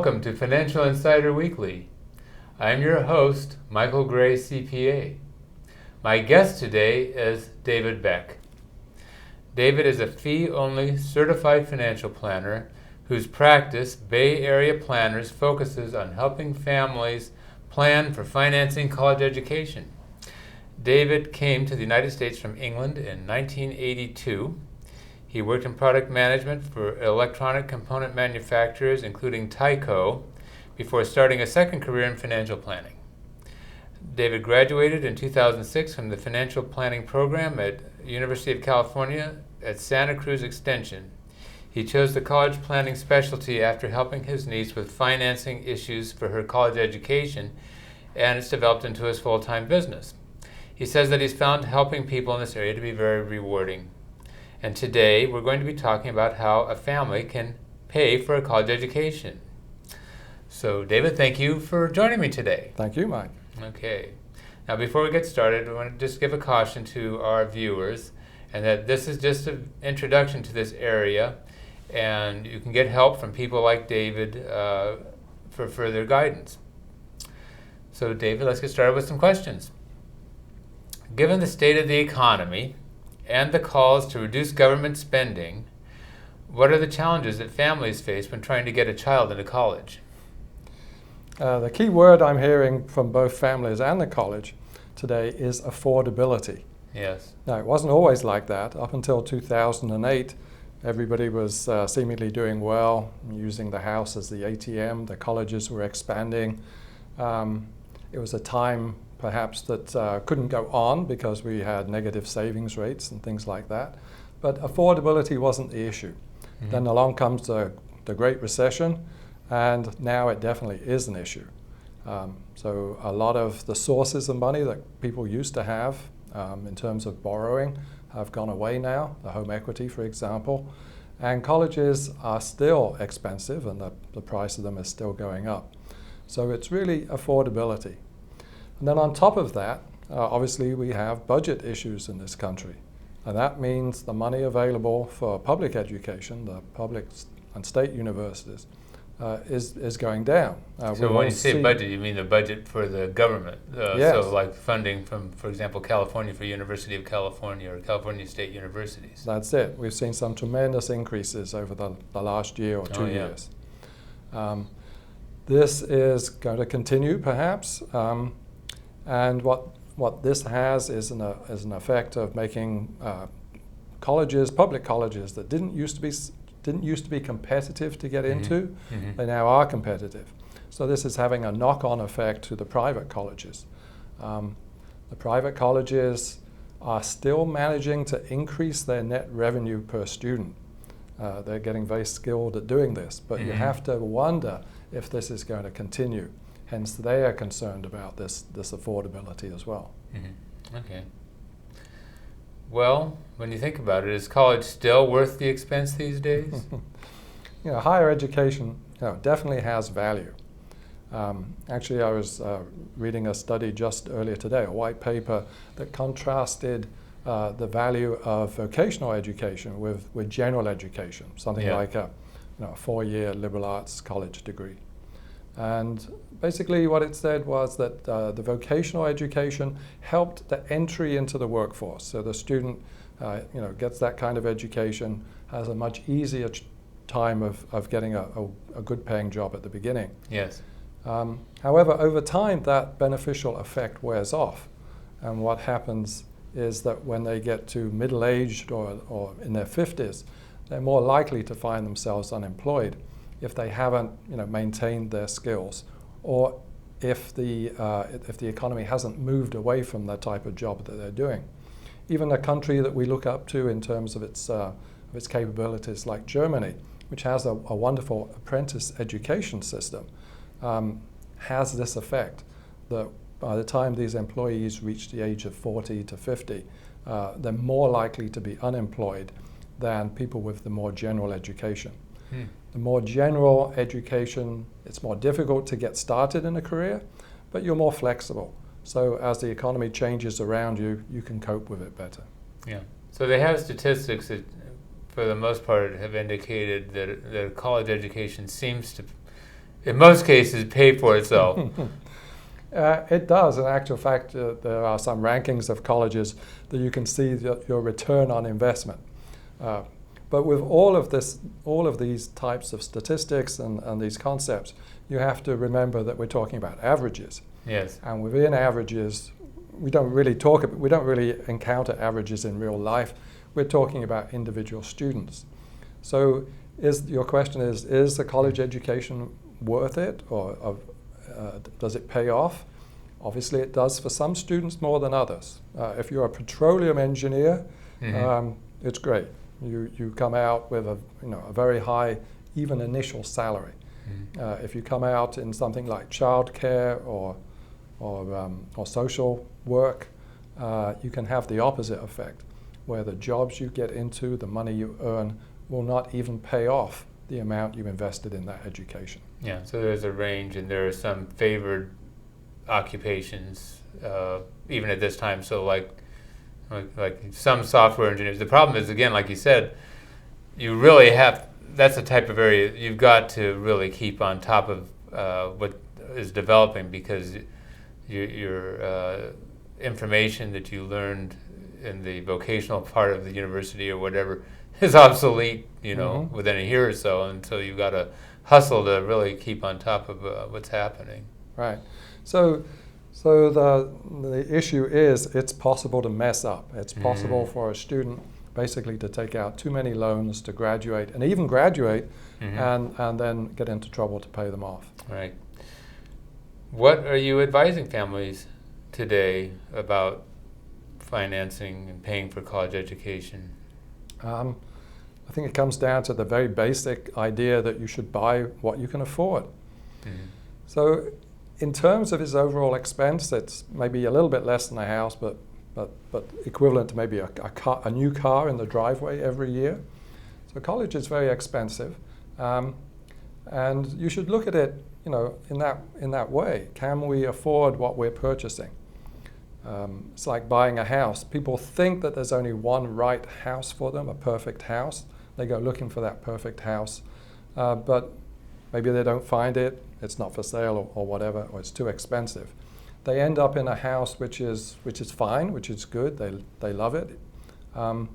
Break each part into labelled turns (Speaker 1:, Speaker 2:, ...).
Speaker 1: welcome to Financial Insider Weekly. I'm your host, Michael Gray, CPA. My guest today is David Beck. David is a fee-only certified financial planner whose practice, Bay Area Planners, focuses on helping families plan for financing college education. David came to the United States from England in 1982. He worked in product management for electronic component manufacturers, including Tyco, before starting a second career in financial planning. David graduated in 2006 from the financial planning program at University of California at Santa Cruz Extension. He chose the college planning specialty after helping his niece with financing issues for her college education, and it's developed into his full-time business. He says that he's found helping people in this area to be very rewarding. And today we're going to be talking about how a family can pay for a college education. So David, thank you for joining me today.
Speaker 2: Thank you, Mike.
Speaker 1: Okay. Now before we get started, I want to just give a caution to our viewers, and that this is just an introduction to this area, and you can get help from people like David for further guidance. So David, let's get started with some questions. Given the state of the economy and the calls to reduce government spending, what are the challenges that families face when trying to get a child into college?
Speaker 2: The key word I'm hearing from both families and the college today is affordability.
Speaker 1: Yes.
Speaker 2: Now, it wasn't always like that. Up until 2008, everybody was seemingly doing well, using the house as the ATM. The colleges were expanding. It was a time perhaps that couldn't go on because we had negative savings rates and things like that. But affordability wasn't the issue. Mm-hmm. Then along comes the Great Recession, and now it definitely is an issue. So a lot of the sources of money that people used to have in terms of borrowing have gone away now, the home equity, for example. And colleges are still expensive, and the price of them is still going up. So it's really affordability. And then on top of that, obviously we have budget issues in this country. And that means the money available for public education, the public and state universities, is going down.
Speaker 1: So when you say budget, you mean the budget for the government?
Speaker 2: Yes.
Speaker 1: So like funding from, for example, California for University of California or California State Universities?
Speaker 2: That's it. We've seen some tremendous increases over the last year or 2 years. This is going to continue, perhaps. And what this has is an effect of making colleges, public colleges that didn't used to be competitive to get into, they now are competitive. So this is having a knock-on effect to the private colleges. The private colleges are still managing to increase their net revenue per student. They're getting very skilled at doing this, but you have to wonder if this is going to continue. Hence, they are concerned about this affordability as well.
Speaker 1: Okay. Well, when you think about it, is college still worth the expense these days?
Speaker 2: Higher education definitely has value. Actually, I was reading a study just earlier today, a white paper that contrasted the value of vocational education with general education, something like a 4-year liberal arts college degree. And basically what it said was that the vocational education helped the entry into the workforce. So the student gets that kind of education, has a much easier time of getting a good paying job at the beginning.
Speaker 1: Yes.
Speaker 2: However, over time that beneficial effect wears off. And what happens is that when they get to middle-aged or in their 50s, they're more likely to find themselves unemployed if they haven't maintained their skills, or if the economy hasn't moved away from the type of job that they're doing. Even a country that we look up to in terms of its capabilities, like Germany, which has a wonderful apprentice education system, has this effect that by the time these employees reach the age of 40 to 50, they're more likely to be unemployed than people with the more general education. The more general education, it's more difficult to get started in a career, but you're more flexible. So as the economy changes around you, you can cope with it better.
Speaker 1: Yeah. So they have statistics that, for the most part, have indicated that college education seems to in most cases, pay for itself.
Speaker 2: It does. In actual fact, there are some rankings of colleges that you can see your return on investment. But with all of these types of statistics and these concepts, you have to remember that we're talking about averages.
Speaker 1: Yes.
Speaker 2: And within averages, we don't really encounter averages in real life. We're talking about individual students. So your question is a college education worth it, or does it pay off? Obviously it does for some students more than others. If you're a petroleum engineer, it's great. You come out with a very high, even initial salary. If you come out in something like childcare or social work, you can have the opposite effect, where the jobs you get into, the money you earn, will not even pay off the amount you invested in that education.
Speaker 1: Yeah, so there's a range, and there are some favored occupations, even at this time. So like some software engineers, the problem is, again, like you said, you really have, that's the type of area you've got to really keep on top of what is developing, because your information that you learned in the vocational part of the university or whatever is obsolete, within a year or so, and so you've got to hustle to really keep on top of what's happening.
Speaker 2: Right. So the issue is, it's possible to mess up. It's possible for a student basically to take out too many loans to graduate, and even graduate, and then get into trouble to pay them off.
Speaker 1: Right. What are you advising families today about financing and paying for college education?
Speaker 2: I think it comes down to the very basic idea that you should buy what you can afford. So in terms of its overall expense, it's maybe a little bit less than a house, but equivalent to maybe a new car in the driveway every year. So college is very expensive, and you should look at it, in that way. Can we afford what we're purchasing? It's like buying a house. People think that there's only one right house for them, a perfect house. They go looking for that perfect house, but maybe they don't find it. It's not for sale or whatever, or it's too expensive. They end up in a house which is fine, which is good. They love it, and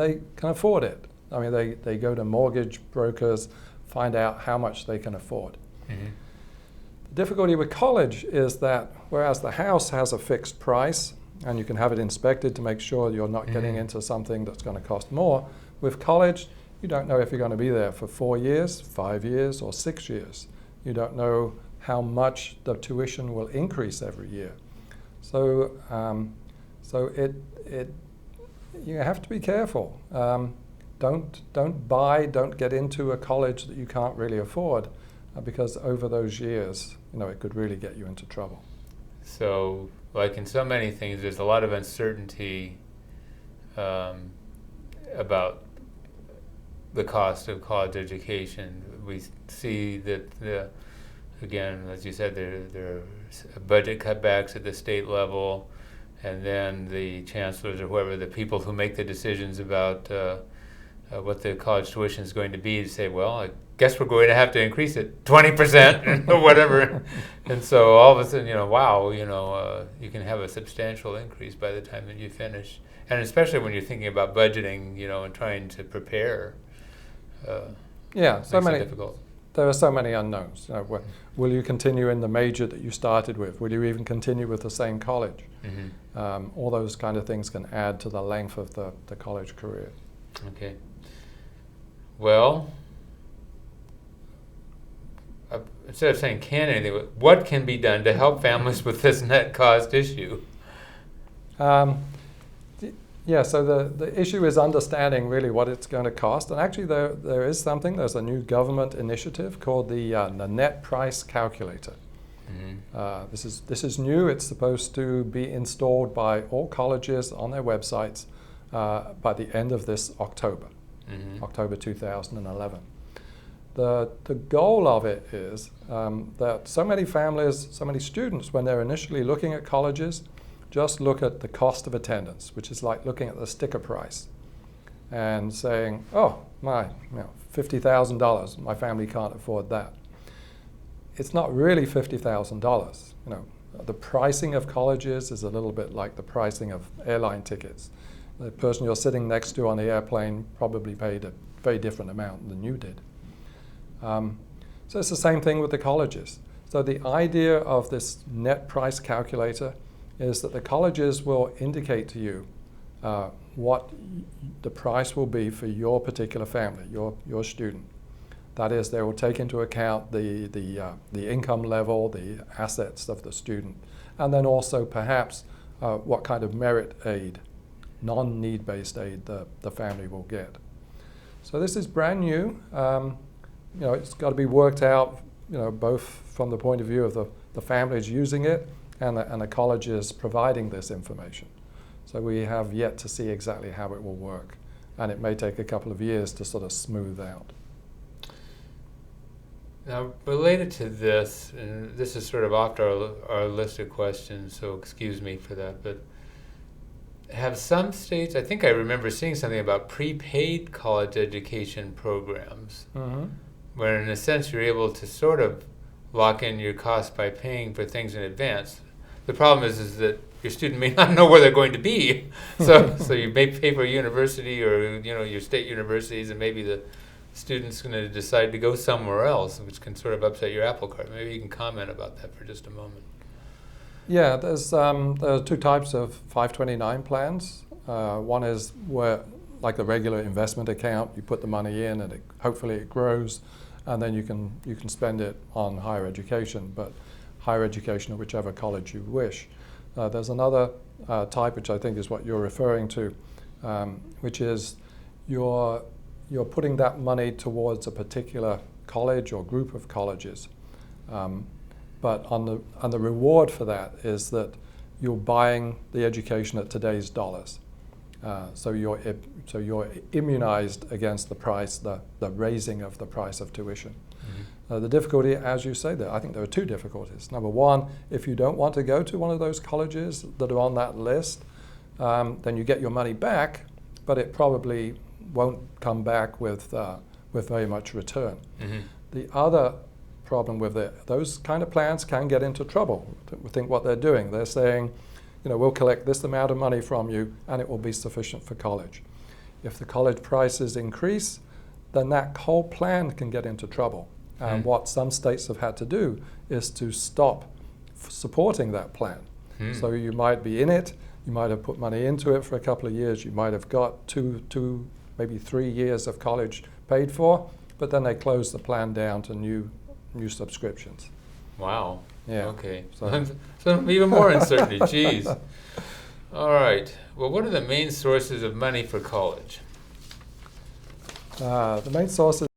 Speaker 2: they can afford it. I mean, they go to mortgage brokers, find out how much they can afford. The difficulty with college is that whereas the house has a fixed price, and you can have it inspected to make sure you're not getting into something that's going to cost more, with college, you don't know if you're going to be there for 4 years, 5 years, or 6 years. You don't know how much the tuition will increase every year. So you have to be careful. Don't get into a college that you can't really afford, because over those years, it could really get you into trouble.
Speaker 1: So, like in so many things, there's a lot of uncertainty about the cost of college education. We see that, again, as you said, there are budget cutbacks at the state level, and then the chancellors or whoever, the people who make the decisions about what the college tuition is going to be, say, well, I guess we're going to have to increase it 20% or whatever. And so all of a sudden, wow, you can have a substantial increase by the time that you finish. And especially when you're thinking about budgeting, and trying to prepare. Difficult.
Speaker 2: There are so many unknowns. Will you continue in the major that you started with? Will you even continue with the same college? All those kind of things can add to the length of the college career.
Speaker 1: Okay. Well, instead of saying can anything, what can be done to help families with this net cost issue?
Speaker 2: So the issue is understanding really what it's going to cost. And actually there is something, there's a new government initiative called the net price calculator. This is new. It's supposed to be installed by all colleges on their websites by the end of this October, October 2011. The goal of it is that so many families, so many students, when they're initially looking at colleges, just look at the cost of attendance, which is like looking at the sticker price and saying, oh, my, $50,000, my family can't afford that. it's not really $50,000. You know, the pricing of colleges is a little bit like the pricing of airline tickets. The person you're sitting next to on the airplane probably paid a very different amount than you did. So it's the same thing with the colleges. So the idea of this net price calculator is that the colleges will indicate to you what the price will be for your particular family, your student. That is, they will take into account the income level, the assets of the student, and then also perhaps what kind of merit aid, non-need-based aid the family will get. So this is brand new. You know, it's got to be worked out, you know, both from the point of view of the families using it and the colleges providing this information. So we have yet to see exactly how it will work, and it may take a couple of years to sort of smooth out.
Speaker 1: Now, related to this, and this is sort of off our list of questions, so excuse me for that, but have some states, I think I remember seeing something about prepaid college education programs, where in a sense you're able to sort of lock in your costs by paying for things in advance. The problem is that your student may not know where they're going to be, so you may pay for a university or your state universities, and maybe the student's going to decide to go somewhere else, which can sort of upset your apple cart. Maybe you can comment about that for just a moment.
Speaker 2: Yeah, there are two types of 529 plans. One is where, like the regular investment account, you put the money in and hopefully it grows, and then you can spend it on higher education, but higher education at whichever college you wish. There's another type, which I think is what you're referring to, which is you're putting that money towards a particular college or group of colleges. But on the reward for that is that you're buying the education at today's dollars. So you're immunized against the price, the raising of the price of tuition. The difficulty, as you say, I think there are two difficulties. Number one, if you don't want to go to one of those colleges that are on that list, then you get your money back, but it probably won't come back with very much return. The other problem with it, those kind of plans can get into trouble. I think what they're doing, they're saying, we'll collect this amount of money from you and it will be sufficient for college. If the college prices increase, then that whole plan can get into trouble. And what some states have had to do is to stop supporting that plan. So you might be in it, you might have put money into it for a couple of years, you might have got two, maybe 3 years of college paid for, but then they close the plan down to new subscriptions.
Speaker 1: Wow.
Speaker 2: Yeah.
Speaker 1: Okay. So even more uncertainty. Jeez. All right. Well, what are the main sources of money for college?
Speaker 2: The main sources